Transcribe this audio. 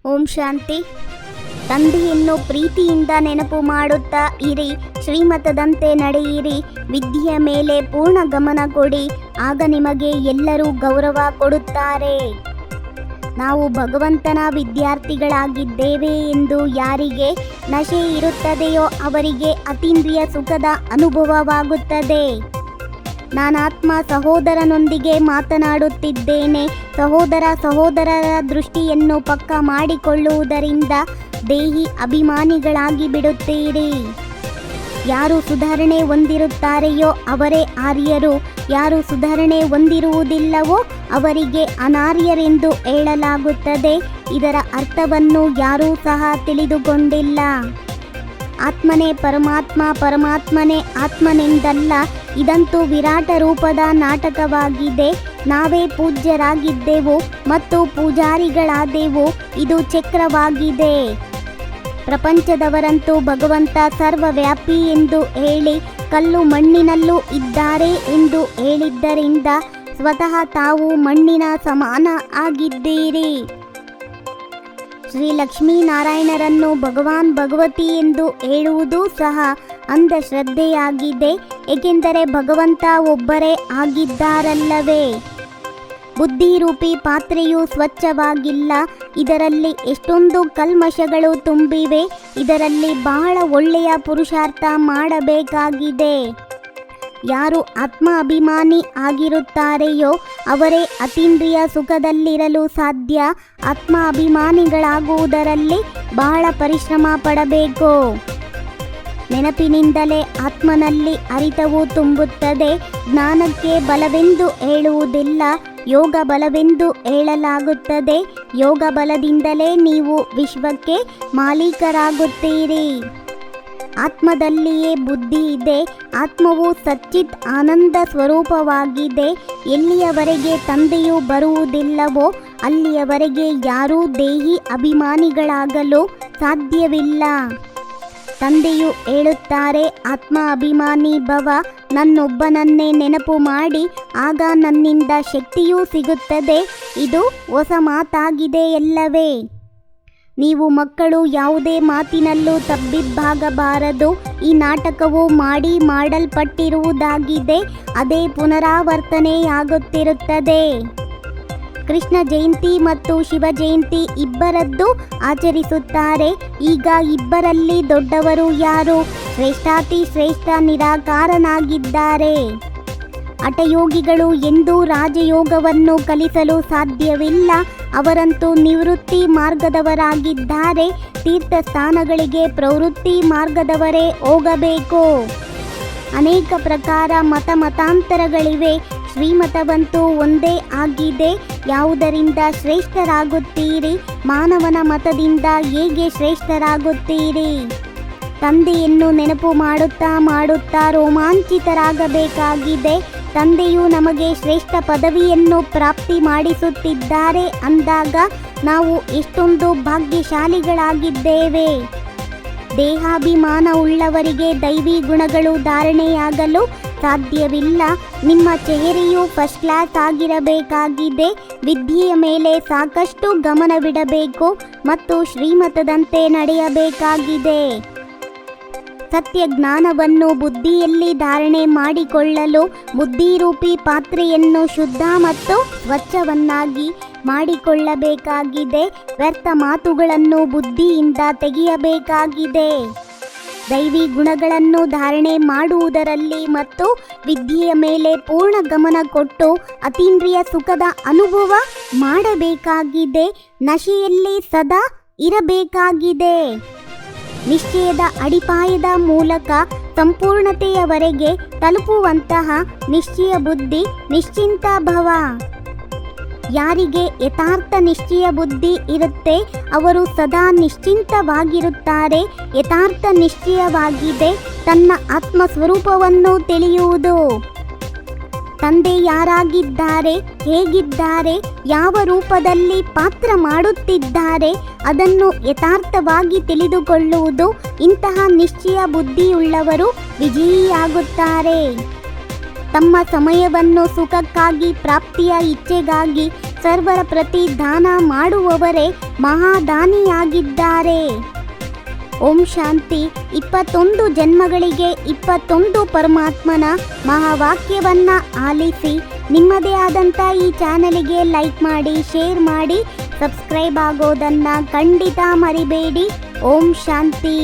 ಓಂ ಶಾಂತಿ. ತಂದೆಯನ್ನು ಪ್ರೀತಿಯಿಂದ ನೆನಪು ಮಾಡುತ್ತಾ ಇರಿ. ಶ್ರೀಮತದಂತೆ ನಡೆಯಿರಿ. ವಿದ್ಯೆಯ ಮೇಲೆ ಪೂರ್ಣ ಗಮನ ಕೊಡಿ. ಆಗ ನಿಮಗೆ ಎಲ್ಲರೂ ಗೌರವ ಕೊಡುತ್ತಾರೆ. ನಾವು ಭಗವಂತನ ವಿದ್ಯಾರ್ಥಿಗಳಾಗಿದ್ದೇವೆ ಎಂದು ಯಾರಿಗೆ ನಶೆ ಇರುತ್ತದೆಯೋ ಅವರಿಗೆ ಅತೀಂದ್ರಿಯ ಸುಖದ ಅನುಭವವಾಗುತ್ತದೆ. ನಾನಾತ್ಮ ಸಹೋದರನೊಂದಿಗೆ ಮಾತನಾಡುತ್ತಿದ್ದೇನೆ. ಸಹೋದರರ ದೃಷ್ಟಿಯನ್ನು ಪಕ್ಕಾ ಮಾಡಿಕೊಳ್ಳುವುದರಿಂದ ದೇಹಿ ಅಭಿಮಾನಿಗಳಾಗಿ ಬಿಡುತ್ತೀರಿ. ಯಾರು ಸುಧಾರಣೆ ಹೊಂದಿರುತ್ತಾರೆಯೋ ಅವರೇ ಆರ್ಯರು. ಯಾರು ಸುಧಾರಣೆ ಹೊಂದಿರುವುದಿಲ್ಲವೋ ಅವರಿಗೆ ಅನಾರ್ಯರೆಂದು ಹೇಳಲಾಗುತ್ತದೆ. ಇದರ ಅರ್ಥವನ್ನು ಯಾರೂ ಸಹ ತಿಳಿದುಕೊಂಡಿಲ್ಲ. ಆತ್ಮನೇ ಪರಮಾತ್ಮ, ಪರಮಾತ್ಮನೇ ಆತ್ಮನೆಂದಲ್ಲ. ಇದಂತೂ ವಿರಾಟ ರೂಪದ ನಾಟಕವಾಗಿದೆ. ನಾವೇ ಪೂಜ್ಯರಾಗಿದ್ದೆವು ಮತ್ತು ಪೂಜಾರಿಗಳಾದೆವು. ಇದು ಚಕ್ರವಾಗಿದೆ. ಪ್ರಪಂಚದವರಂತೂ ಭಗವಂತ ಸರ್ವವ್ಯಾಪಿ ಎಂದು ಹೇಳಿ ಕಲ್ಲು ಮಣ್ಣಿನಲ್ಲೂ ಇದ್ದಾರೆ ಎಂದು ಹೇಳಿದ್ದರಿಂದ ಸ್ವತಃ ತಾವು ಮಣ್ಣಿನ ಸಮಾನ ಆಗಿದ್ದೀರಿ. ಶ್ರೀ ಲಕ್ಷ್ಮೀನಾರಾಯಣರನ್ನು ಭಗವಾನ್ ಭಗವತಿ ಎಂದು ಹೇಳುವುದೂ ಸಹ ಅಂಧಶ್ರದ್ಧೆಯಾಗಿದೆ. ಏಕೆಂದರೆ ಭಗವಂತ ಒಬ್ಬರೇ ಆಗಿದ್ದಾರಲ್ಲವೇ. ಬುದ್ಧಿರೂಪಿ ಪಾತ್ರೆಯು ಸ್ವಚ್ಛವಾಗಿಲ್ಲ. ಇದರಲ್ಲಿ ಎಷ್ಟೊಂದು ಕಲ್ಮಶಗಳು ತುಂಬಿವೆ. ಇದರಲ್ಲಿ ಬಹಳ ಒಳ್ಳೆಯ ಪುರುಷಾರ್ಥ ಮಾಡಬೇಕಾಗಿದೆ. ಯಾರು ಆತ್ಮ ಅಭಿಮಾನಿ ಆಗಿರುತ್ತಾರೆಯೋ ಅವರೇ ಅತೀಂದ್ರಿಯ ಸುಖದಲ್ಲಿರಲು ಸಾಧ್ಯ. ಆತ್ಮ ಅಭಿಮಾನಿಗಳಾಗುವುದರಲ್ಲಿ ಬಹಳ ಪರಿಶ್ರಮ ಪಡಬೇಕು. ನೆನಪಿನಿಂದಲೇ ಆತ್ಮನಲ್ಲಿ ಅರಿತವು ತುಂಬುತ್ತದೆ. ಜ್ಞಾನಕ್ಕೆ ಬಲವೆಂದು ಹೇಳುವುದಿಲ್ಲ, ಯೋಗ ಬಲವೆಂದು ಹೇಳಲಾಗುತ್ತದೆ. ಯೋಗ ಬಲದಿಂದಲೇ ನೀವು ವಿಶ್ವಕ್ಕೆ ಮಾಲೀಕರಾಗುತ್ತೀರಿ. ಆತ್ಮದಲ್ಲಿಯೇ ಬುದ್ಧಿ ಇದೆ. ಆತ್ಮವು ಸಚ್ಚಿತ್ ಆನಂದ ಸ್ವರೂಪವಾಗಿದೆ. ಎಲ್ಲಿಯವರೆಗೆ ತಂದೆಯು ಬರುವುದಿಲ್ಲವೋ ಅಲ್ಲಿಯವರೆಗೆ ಯಾರೂ ದೇಹಿ ಅಭಿಮಾನಿಗಳಾಗಲು ಸಾಧ್ಯವಿಲ್ಲ. ತಂದೆಯು ಹೇಳುತ್ತಾರೆ, ಆತ್ಮ ಅಭಿಮಾನಿ ಭವ. ನನ್ನೊಬ್ಬನನ್ನೇ ನೆನಪು ಮಾಡಿ, ಆಗ ನನ್ನಿಂದ ಶಕ್ತಿಯೂ ಸಿಗುತ್ತದೆ. ಇದು ಹೊಸ ಮಾತಾಗಿದೆಯಲ್ಲವೇ. ನೀವು ಮಕ್ಕಳು ಯಾವುದೇ ಮಾತಿನಲ್ಲೂ ತಬ್ಬಿಬ್ಬಾಗಬಾರದು. ಈ ನಾಟಕವು ಮಾಡಲ್ಪಟ್ಟಿರುವುದಾಗಿದೆ. ಅದೇ ಪುನರಾವರ್ತನೆಯಾಗುತ್ತಿರುತ್ತದೆ. ಕೃಷ್ಣ ಜಯಂತಿ ಮತ್ತು ಶಿವ ಜಯಂತಿ ಇಬ್ಬರದ್ದು ಆಚರಿಸುತ್ತಾರೆ. ಈಗ ಇಬ್ಬರಲ್ಲಿ ದೊಡ್ಡವರು ಯಾರು? ಶ್ರೇಷ್ಠಾತಿ ಶ್ರೇಷ್ಠ ನಿರಾಕಾರನಾಗಿದ್ದಾರೆ. ಹಠಯೋಗಿಗಳು ಎಂದೂ ರಾಜಯೋಗವನ್ನು ಕಲಿಸಲು ಸಾಧ್ಯವಿಲ್ಲ. ಅವರಂತೂ ನಿವೃತ್ತಿ ಮಾರ್ಗದವರಾಗಿದ್ದಾರೆ. ತೀರ್ಥ ಸ್ಥಾನಗಳಿಗೆ ಪ್ರವೃತ್ತಿ ಮಾರ್ಗದವರೇ ಹೋಗಬೇಕು. ಅನೇಕ ಪ್ರಕಾರ ಮತಾಂತರಗಳಿವೆ. ಶ್ರೀಮತವಂತೂ ಒಂದೇ ಆಗಿದೆ. ಯಾವುದರಿಂದ ಶ್ರೇಷ್ಠರಾಗುತ್ತೀರಿ? ಮಾನವನ ಮತದಿಂದ ಹೇಗೆ ಶ್ರೇಷ್ಠರಾಗುತ್ತೀರಿ? ತಂದೆಯನ್ನು ನೆನಪು ಮಾಡುತ್ತಾ ರೋಮಾಂಚಿತರಾಗಬೇಕಾಗಿದೆ. ತಂದೆಯು ನಮಗೆ ಶ್ರೇಷ್ಠ ಪದವಿಯನ್ನು ಪ್ರಾಪ್ತಿ ಮಾಡಿಸುತ್ತಿದ್ದಾರೆ ಅಂದಾಗ ನಾವು ಎಷ್ಟೊಂದು ಭಾಗ್ಯಶಾಲಿಗಳಾಗಿದ್ದೇವೆ. ದೇಹಾಭಿಮಾನ ಉಳ್ಳವರಿಗೆ ದೈವಿ ಗುಣಗಳು ಧಾರಣೆಯಾಗಲು ಸಾಧ್ಯವಿಲ್ಲ. ನಿಮ್ಮ ಚೆಹರೆಯು ಫಸ್ಟ್ ಕ್ಲಾಸ್ ಆಗಿರಬೇಕಾಗಿದೆ. ವಿದ್ಯೆಯ ಮೇಲೆ ಸಾಕಷ್ಟು ಗಮನವಿಡಬೇಕು ಮತ್ತು ಶ್ರೀಮತದಂತೆ ನಡೆಯಬೇಕಾಗಿದೆ. ಸತ್ಯ ಜ್ಞಾನವನ್ನು ಬುದ್ಧಿಯಲ್ಲಿ ಧಾರಣೆ ಮಾಡಿಕೊಳ್ಳಲು ಬುದ್ಧಿರೂಪಿ ಪಾತ್ರೆಯನ್ನು ಶುದ್ಧ ಮತ್ತು ಸ್ವಚ್ಛವನ್ನಾಗಿ ಮಾಡಿಕೊಳ್ಳಬೇಕಾಗಿದೆ. ವ್ಯರ್ಥ ಮಾತುಗಳನ್ನು ಬುದ್ಧಿಯಿಂದ ತೆಗೆಯಬೇಕಾಗಿದೆ. ದೈವಿ ಗುಣಗಳನ್ನು ಧಾರಣೆ ಮಾಡುವುದರಲ್ಲಿ ಮತ್ತು ವಿದ್ಯೆಯ ಮೇಲೆ ಪೂರ್ಣ ಗಮನ ಕೊಟ್ಟು ಅತೀಂದ್ರಿಯ ಸುಖದ ಅನುಭವ ಮಾಡಬೇಕಾಗಿದೆ. ನಶೆಯಲ್ಲಿ ಸದಾ ಇರಬೇಕಾಗಿದೆ. ನಿಶ್ಚಯದ ಅಡಿಪಾಯದ ಮೂಲಕ ಸಂಪೂರ್ಣತೆಯವರೆಗೆ ತಲುಪುವಂತಹ ನಿಶ್ಚಯ ಬುದ್ಧಿ ನಿಶ್ಚಿಂತ ಭವ. ಯಾರಿಗೆ ಯಥಾರ್ಥ ನಿಶ್ಚಯ ಬುದ್ಧಿ ಇರುತ್ತೆ ಅವರು ಸದಾ ನಿಶ್ಚಿಂತವಾಗಿರುತ್ತಾರೆ. ಯಥಾರ್ಥ ನಿಶ್ಚಯವಾಗಿದೆ ತನ್ನ ಆತ್ಮ ಸ್ವರೂಪವನ್ನು ತಿಳಿಯುವುದು. ತಂದೆ ಯಾರಾಗಿದ್ದಾರೆ, ಹೇಗಿದ್ದಾರೆ, ಯಾವ ರೂಪದಲ್ಲಿ ಪಾತ್ರ ಮಾಡುತ್ತಿದ್ದಾರೆ ಅದನ್ನು ಯಥಾರ್ಥವಾಗಿ ತಿಳಿದುಕೊಳ್ಳುವುದು. ಇಂತಹ ನಿಶ್ಚಯ ಬುದ್ಧಿಯುಳ್ಳವರು ವಿಜಯಿಯಾಗುತ್ತಾರೆ. ತಮ್ಮ ಸಮಯವನ್ನು ಸುಖಕ್ಕಾಗಿ, ಪ್ರಾಪ್ತಿಯ ಇಚ್ಛೆಗಾಗಿ ಸರ್ವರ ಪ್ರತಿ ದಾನ ಮಾಡುವವರೇ ಮಹಾದಾನಿಯಾಗಿದ್ದಾರೆ. ಓಂ ಶಾಂತಿ. 21 ಜನ್ಮಗಳಿಗೆ 21 ಪರಮಾತ್ಮನ ಮಹಾವಾಕ್ಯವನ್ನ ಆಲಿಸಿ ನಿಮ್ಮದೇ ಆದಂಥ ಈ ಚಾನಲಿಗೆ ಲೈಕ್ ಮಾಡಿ, ಶೇರ್ ಮಾಡಿ, ಸಬ್ಸ್ಕ್ರೈಬ್ ಆಗೋದನ್ನ ಖಂಡಿತ ಮರಿಬೇಡಿ. ಓಂ ಶಾಂತಿ.